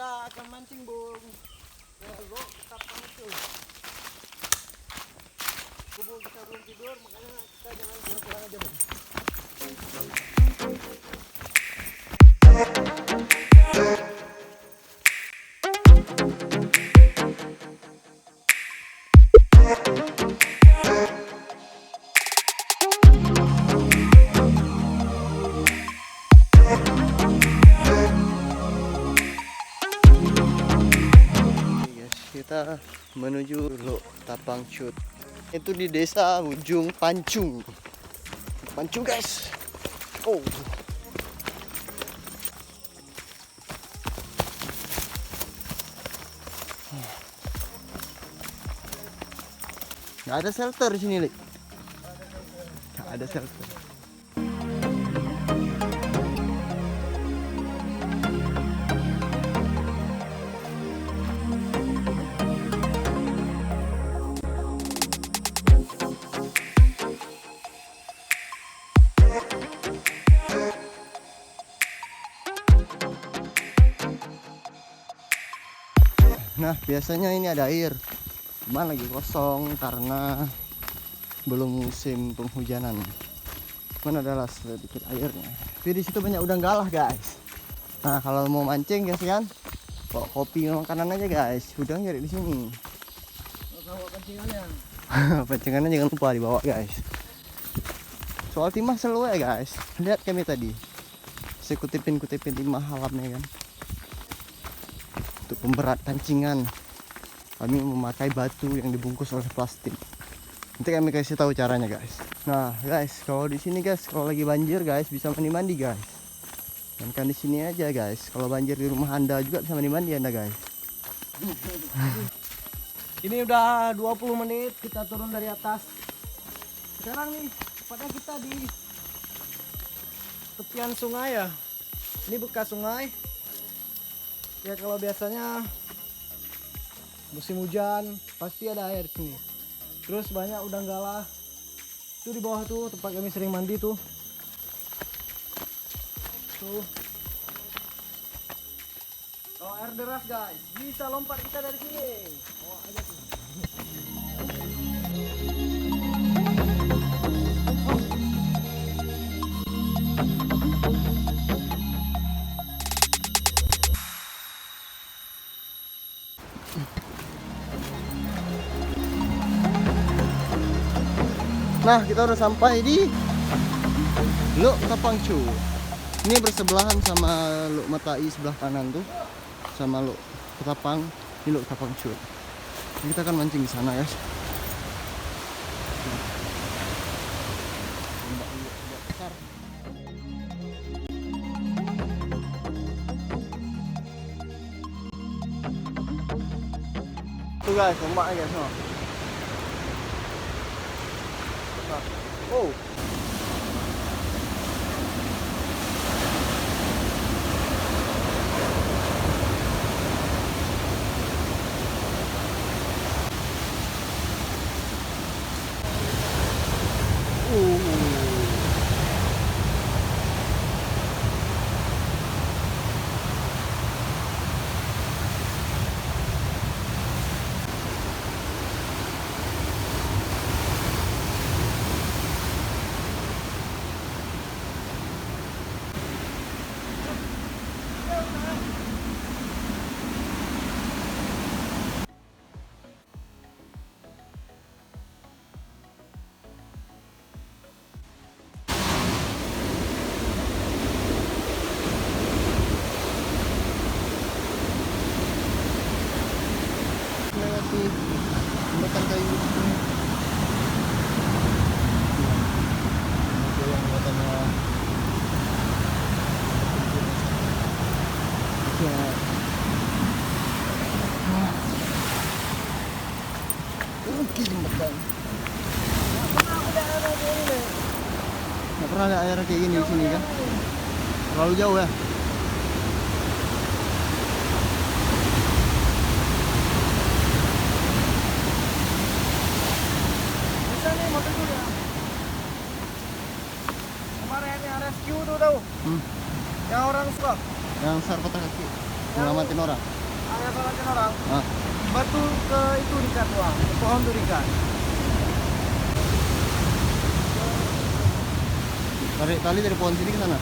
akan mancing, Bung. Ya, lo kapan itu? Bung, kita belum tidur, makanya kita jangan pulang aja, Bung. Kita menuju Lok Tapang Cut. Itu di desa ujung Pancung. Pancung, guys. Oh. Nggak ada shelter di sini, Lik. Nggak ada shelter. Nah, biasanya ini ada air, cuman lagi kosong karena belum musim penghujanan. Cuman adalah sedikit airnya. Tapi di situ banyak udang galah, guys. Nah, kalau mau mancing guys kan, bawa kopi makanan aja, guys. Udang nyari di sini. Bawa pancingannya. Pancingannya jangan lupa dibawa, guys. Soal timah selalu ya, guys. Lihat kami tadi. Saya kutipin timah alamnya kan. Untuk pemberat pancingan kami memakai batu yang dibungkus oleh plastik. Nanti kami kasih tahu caranya, guys. Nah, guys, kalau di sini, guys, kalau lagi banjir, guys, bisa mandi-mandi, guys. Dan kan di sini aja, guys. Kalau banjir di rumah Anda juga bisa mandi-mandi Anda, guys. Ini udah 20 menit kita turun dari atas. Sekarang nih, tepatnya kita di tepian sungai ya. Ini bekas sungai. Ya kalau biasanya musim hujan pasti ada air di sini. Terus banyak udang galah. Itu di bawah tuh tempat kami sering mandi tuh. Tuh. Kalau air deras, guys, bisa lompat kita dari sini. Oh, aja tuh. Nah, kita udah sampai di Lok Tapang Cut. Ini bersebelahan sama Lok Matai sebelah kanan tuh, sama Lok Ketapang di Lok Tapang Cut. Kita akan mancing di sana, guys. Tuh, guys, ombaknya, guys. Oh. Melewati jembatan kayu. Itu yang katanya jembatan. Nggak pernah ada air kayak gini di sini kan? Terlalu jauh ya? Bisa nih motor dulu ya. Kemarin yang rescue tuh tahu. Yang orang suka. Yang sar patah kaki, nyelamatin orang. Ayah salahkan orang. Ah. Batu ke itu diikat doang, ke pohon tuh diikat. Tarik tali dari pohon sini ke sana.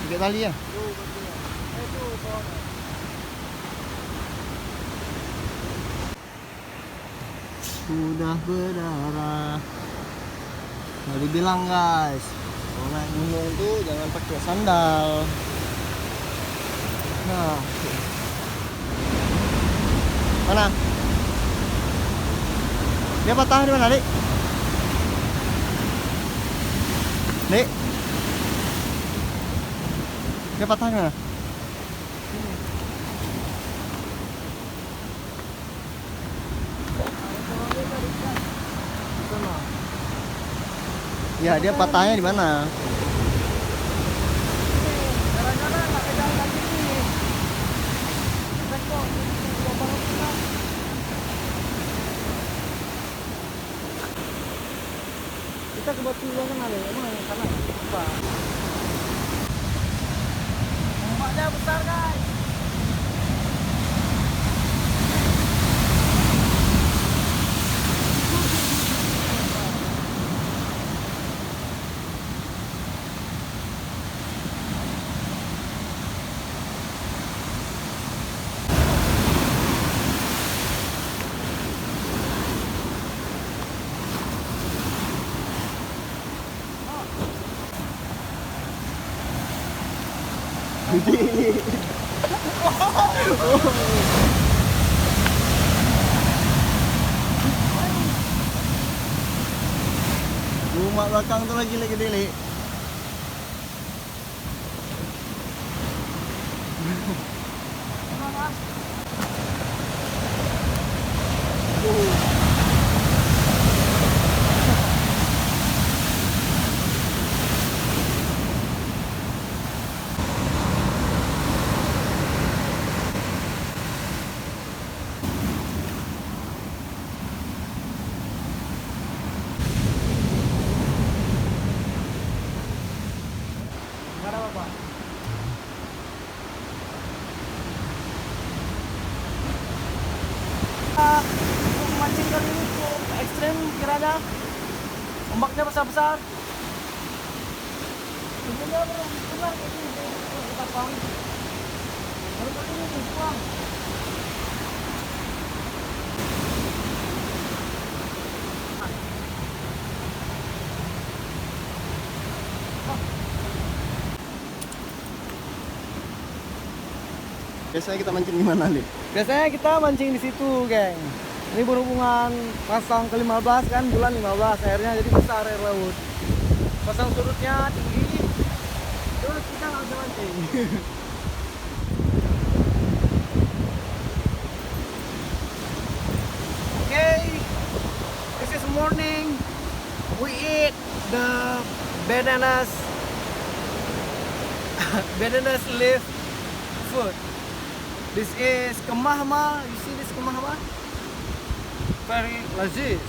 Ikat tali ya. Tuh batunya. Itu pohonnya. Sudah berdarah. Tadi bilang guys, kalau naik gunung tuh jangan pakai sandal. Nah, mana? Dia patah di mana, Dik? Dik? Dia patah di mana? Sana. Ya, dia patahnya di mana? Gara-gara nggak pegang kaki ini. Tekok, lubang kita. Kita ke batu dulu kan ada, emang yang sana apa? Ombaknya besar guys. Rumah belakang tuh lagi gede, Li. Nggak ada apa-apa. Untuk mancing kali ini cukup ekstrim kiranya. Ombaknya besar-besar. Sebenarnya belum pernah ini kita pang. Baru kali ini pulang. Biasanya kita mancing di mana, Li? Biasanya kita mancing di situ, geng. Ini berhubungan pasang ke-15 kan, bulan 15 airnya jadi besar air laut. Pasang surutnya tinggi. Terus kita nggak bisa mancing. Okay, this is morning. We eat the bananas bananas leaf food. This is kemahma. You see this kemahma? Very laziz.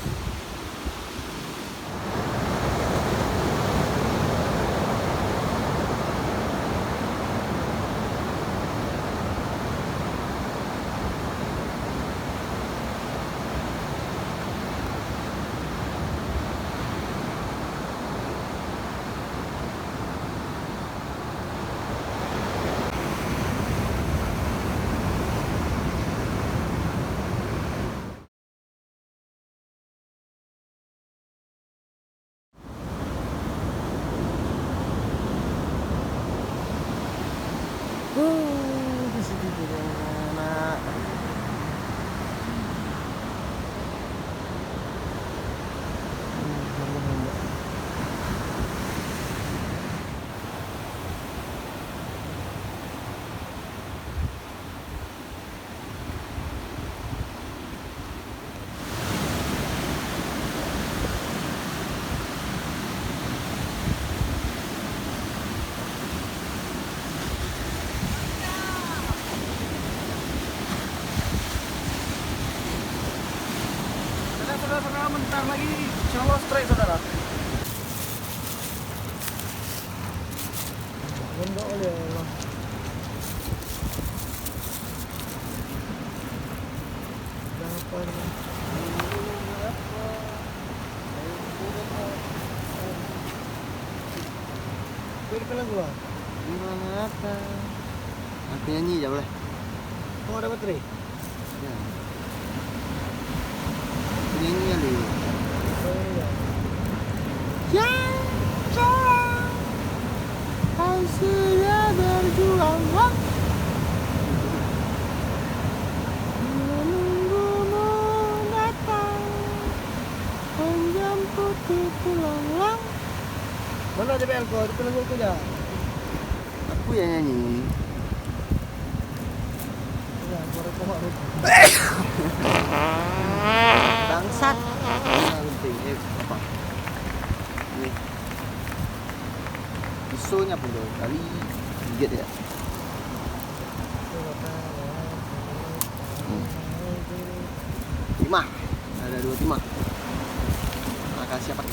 Di situ juga enak. Saudara-saudara, bentar lagi insya Allah strike saudara. Benda oleh Allah. Pilih lagu lah. Gimana apa? Aku nyanyi aja boleh. Oh ada baterai. Ya. Aku nyanyi ya dulu. Oh iya. Yang cerah, hasilnya berjuang. Menunggumu datang, menjemputku pulang. Mana JBL kau? Itu lagu aku aja. Aku yang nyanyi. Ya, suara kau mak rugi. Bangsat. Nah, penting. Apa? Ini. Pisaunya pun dua kali gigit ya. Timah. Ada 2 timah. Makasih apa?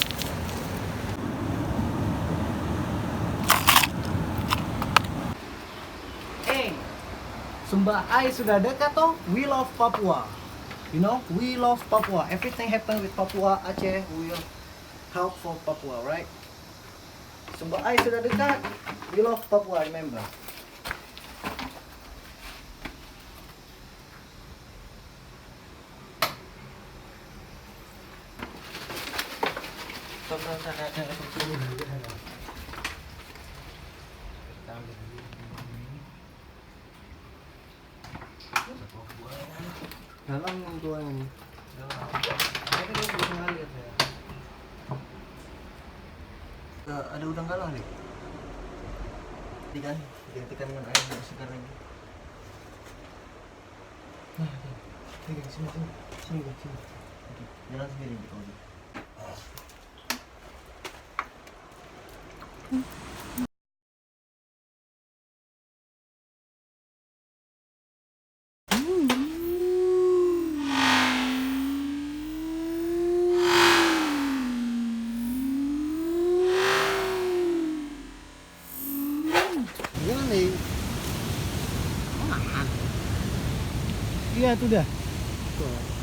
Sumba Ai sudah dekat toh. We love Papua. You know, we love Papua. Everything happen with Papua, Aceh. We will help for Papua, right? Sumba Ai sudah dekat. We love Papua, remember. Dalam yang tuanya. Ada udang galah nih. Kan, tekan dengan air biar segar lagi. Nah, sini, sini, sini, sini, sini. Jalan sendiri gitu. Gimana nih? Iya, itu dah. Tuh.